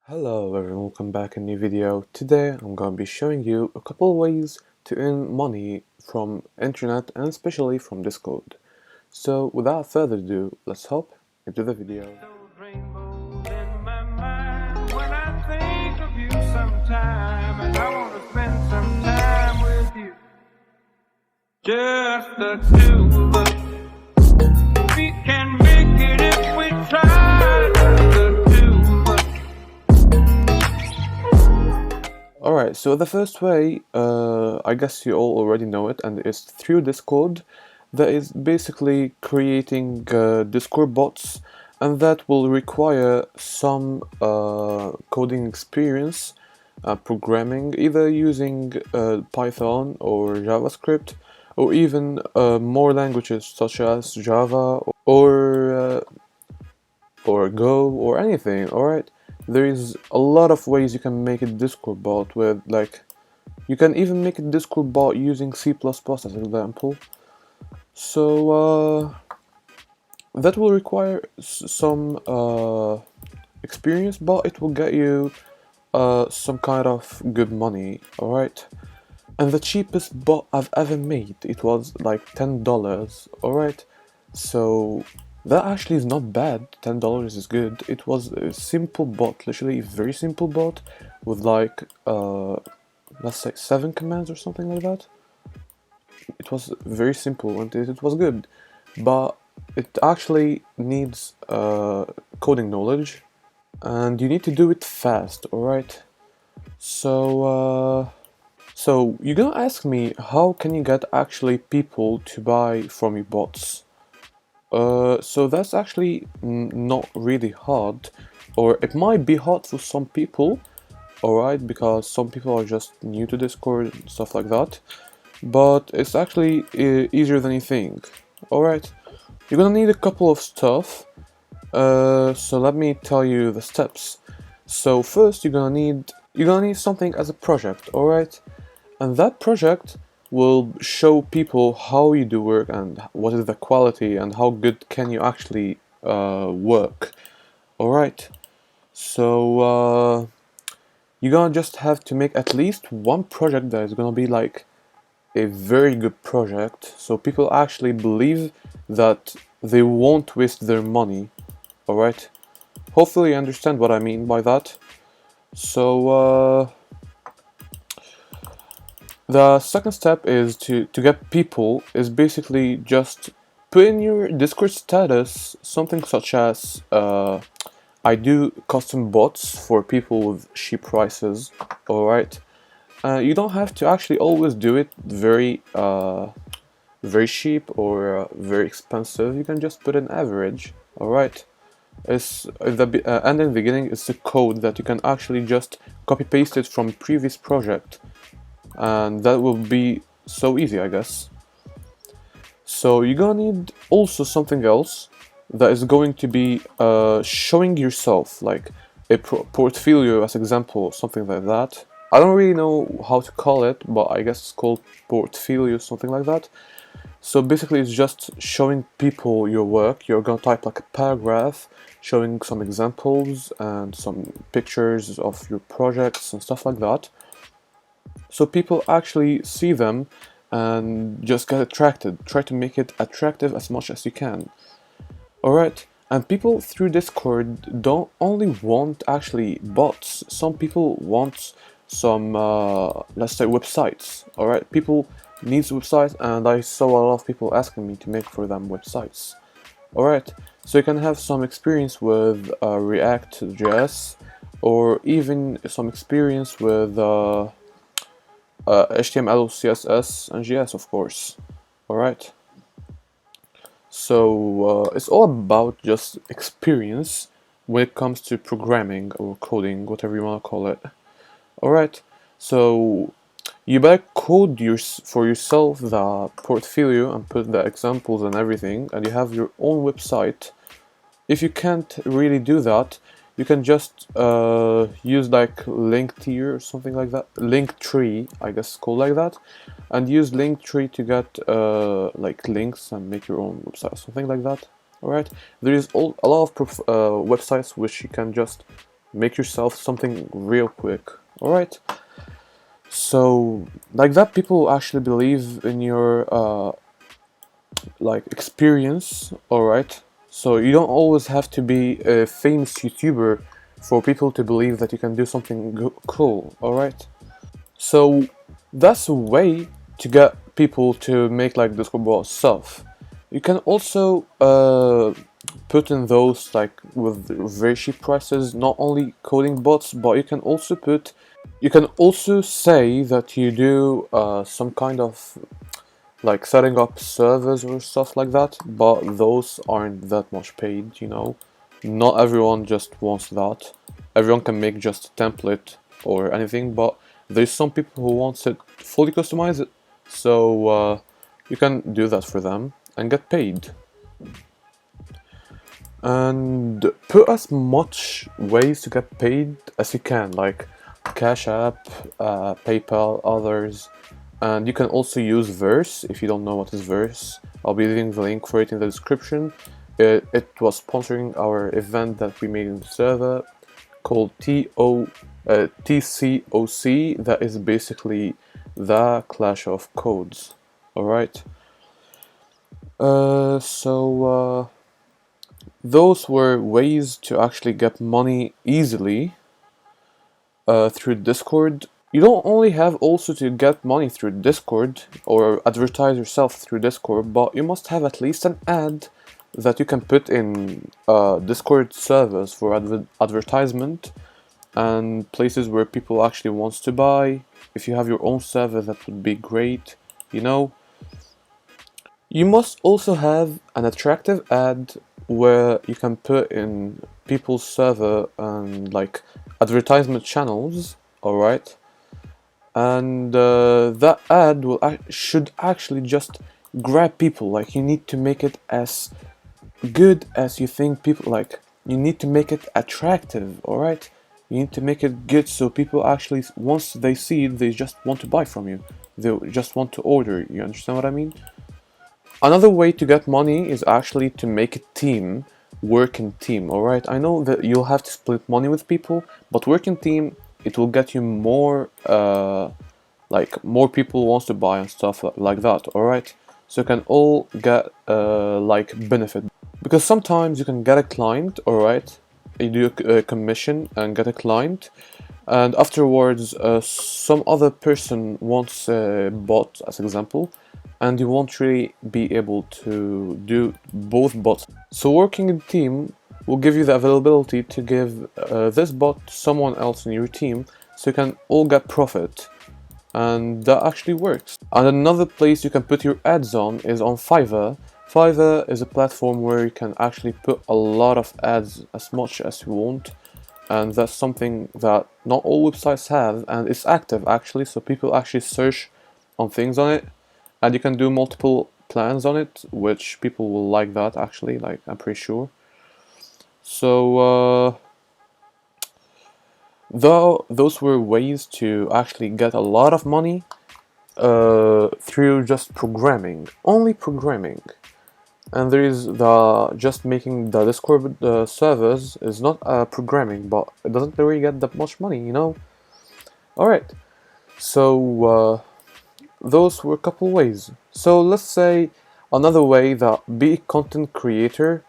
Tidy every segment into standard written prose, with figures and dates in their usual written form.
Hello everyone, welcome back in a new video. Today I'm going to be showing you a couple of ways to earn money from internet and especially from Discord. So without further ado, let's hop into the video. Just the two of us. We can make it if we try. Just the two of us. Alright, so the first way, I guess you all already know it, and it's through Discord. That is basically creating Discord bots, and that will require some coding experience, programming, either using Python or JavaScript, or even more languages such as Java or Go or anything. Alright, there is a lot of ways you can make a Discord bot with, like, you can even make a Discord bot using C++ as an example. So that will require some experience, but it will get you some kind of good money. Alright, and the cheapest bot I've ever made, it was like $10. Alright, so that actually is not bad. $10 is good. It was a simple bot, literally a very simple bot with like let's say 7 commands or something like that. It was very simple and it was good, but it actually needs coding knowledge and you need to do it fast. Alright, so you're gonna ask me, how can you get actually people to buy from your bots? So that's actually not really hard, or it might be hard for some people, alright, because some people are just new to Discord and stuff like that, but it's actually easier than you think. Alright, you're gonna need a couple of stuff, so let me tell you the steps. So first you're gonna need something as a project, alright, and that project will show people how you do work and what is the quality and how good can you actually work. Alright, so you're gonna just have to make at least one project that is gonna be like a very good project, so people actually believe that they won't waste their money. Alright, hopefully you understand what I mean by that. So the second step is to get people is basically just put in your Discord status something such as I do custom bots for people with cheap prices. Alright, you don't have to actually always do it very cheap or very expensive. You can just put an average. Alright, it's and in the beginning it's the code that you can actually just copy paste it from previous project, and that will be so easy, I guess. So you're gonna need also something else that is going to be showing yourself, like a portfolio as example, something like that. I don't really know how to call it, but I guess it's called portfolio, something like that. So basically it's just showing people your work. You're gonna type like a paragraph showing some examples and some pictures of your projects and stuff like that, so people actually see them and just get attracted. Try to make it attractive as much as you can. Alright, and people through Discord don't only want actually bots. Some people want some, let's say, websites. Alright, people need websites, and I saw a lot of people asking me to make for them websites. Alright, so you can have some experience with React.js, or even some experience with HTML, CSS, and JS, of course. Alright, so it's all about just experience when it comes to programming or coding, whatever you want to call it. Alright, so you better code for yourself the portfolio and put the examples and everything, and you have your own website. If you can't really do that, you can just use like Linktree or something like that. Linktree, I guess it's called like that, and use Linktree to get like links and make your own website, something like that. Alright, there is a lot of websites which you can just make yourself something real quick. Alright? So, like that, people actually believe in your like experience, alright? So you don't always have to be a famous YouTuber for people to believe that you can do something cool, alright? So that's a way to get people to make like Discord bot stuff. You can also put in those like with very cheap prices, not only coding bots, but you can also say that you do some kind of like setting up servers or stuff like that, but those aren't that much paid, you know. Not everyone just wants that. Everyone can make just a template or anything, but there's some people who wants it fully customized, so you can do that for them and get paid. And put as much ways to get paid as you can, like Cash App, PayPal, others. And you can also use Verse if you don't know what is Verse. I'll be leaving the link for it in the description. It was sponsoring our event that we made in the server called TCOC, that is basically the Clash of Codes. Alright? Those were ways to actually get money easily through Discord. You don't only have also to get money through Discord or advertise yourself through Discord, but you must have at least an ad that you can put in Discord servers for advertisement and places where people actually wants to buy. If you have your own server, that would be great, you know. You must also have an attractive ad where you can put in people's server and like advertisement channels, alright? And that ad should actually just grab people. Like, you need to make it as good as you think people like. You need to make it attractive, alright? You need to make it good so people actually, once they see it, they just want to buy from you. They just want to order. You understand what I mean? Another way to get money is actually to make a team, working team, alright? I know that you'll have to split money with people, but working team, it will get you more, like, more people wants to buy and stuff like that, alright? So you can all get, like, benefit. Because sometimes you can get a client, alright? You do a commission and get a client, and afterwards some other person wants a bot, as example, and you won't really be able to do both bots. So working in team will give you the availability to give this bot to someone else in your team, so you can all get profit, and that actually works. And another place you can put your ads on is on Fiverr. Fiverr is a platform where you can actually put a lot of ads, as much as you want, and that's something that not all websites have, and it's active actually, so people actually search on things on it, and you can do multiple plans on it, which people will like that actually, like, I'm pretty sure. So though those were ways to actually get a lot of money through just programming, only programming. And there is the just making the Discord servers is not programming, but it doesn't really get that much money, you know. Alright, so those were a couple ways. So let's say another way that be a content creator,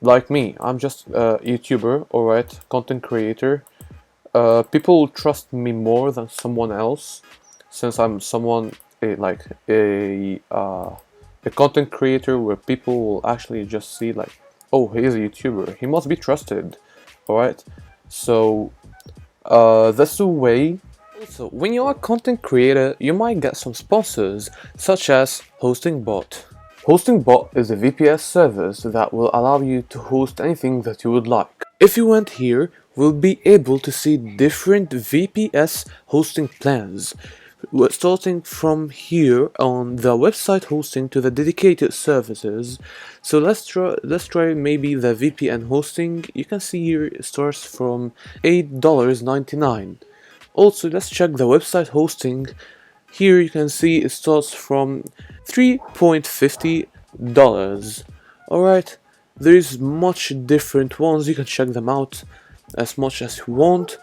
like me. I'm just a YouTuber, alright, content creator. People will trust me more than someone else, since I'm someone like a content creator where people will actually just see like, oh, he is a YouTuber, he must be trusted, alright? So that's the way. Also, when you are a content creator, you might get some sponsors, such as HostingBot. HostingBot is a VPS service that will allow you to host anything that you would like. If you went here, we'll be able to see different VPS hosting plans, starting from here on the website hosting to the dedicated services. So let's try maybe the VPN hosting. You can see here it starts from $8.99. Also, let's check the website hosting. Here you can see it starts from $3.50. Alright, there's much different ones, you can check them out. as much as you want.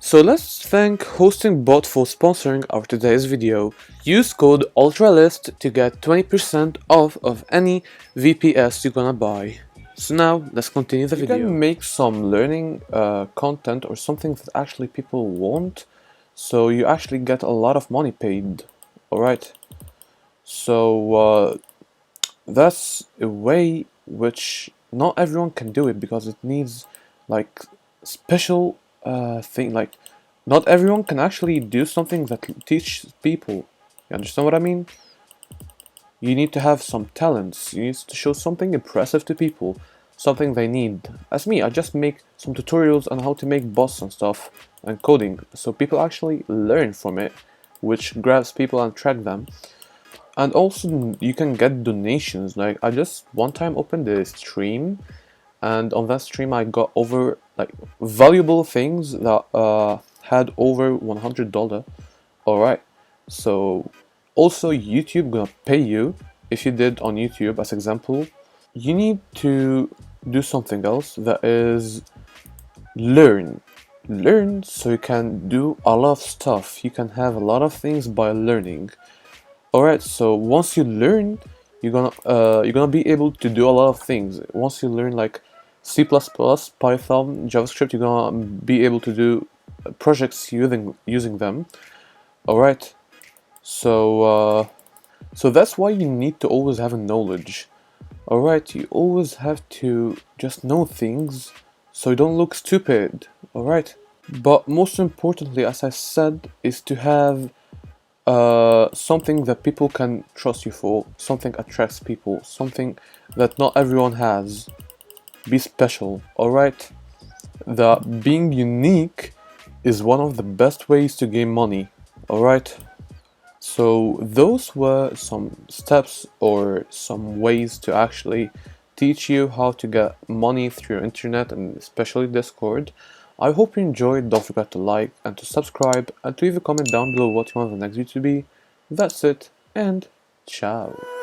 So let's thank Hosting Bot for sponsoring our today's video. Use code UltraList to get 20% off of any VPS you're gonna buy. So now let's continue the video. You can make some learning content or something that actually people want, so you actually get a lot of money paid. Alright, so that's a way which not everyone can do it because it needs like special thing. Like not everyone can actually do something that teaches people. You understand what I mean? You need to have some talents. You need to show something impressive to people, something they need. As me, I just make some tutorials on how to make bots and stuff and coding, so people actually learn from it, which grabs people and attract them. And also you can get donations. Like I just one time opened a stream, and on that stream I got over like valuable things that had over $100. Alright, so also YouTube gonna pay you if you did on YouTube. As example, you need to do something else, that is learn so you can do a lot of stuff. You can have a lot of things by learning. Alright, so once you learn, you're gonna be able to do a lot of things. Once you learn like C++, Python, JavaScript, you're gonna be able to do projects using them. Alright, so that's why you need to always have a knowledge. Alright, you always have to just know things so you don't look stupid. Alright, but most importantly, as I said, is to have something that people can trust you for, something attracts people, something that not everyone has. Be special, alright? That being unique is one of the best ways to gain money, alright? So those were some steps or some ways to actually teach you how to get money through your internet and especially Discord. I hope you enjoyed. Don't forget to like and to subscribe and to leave a comment down below what you want the next video to be. That's it, and ciao.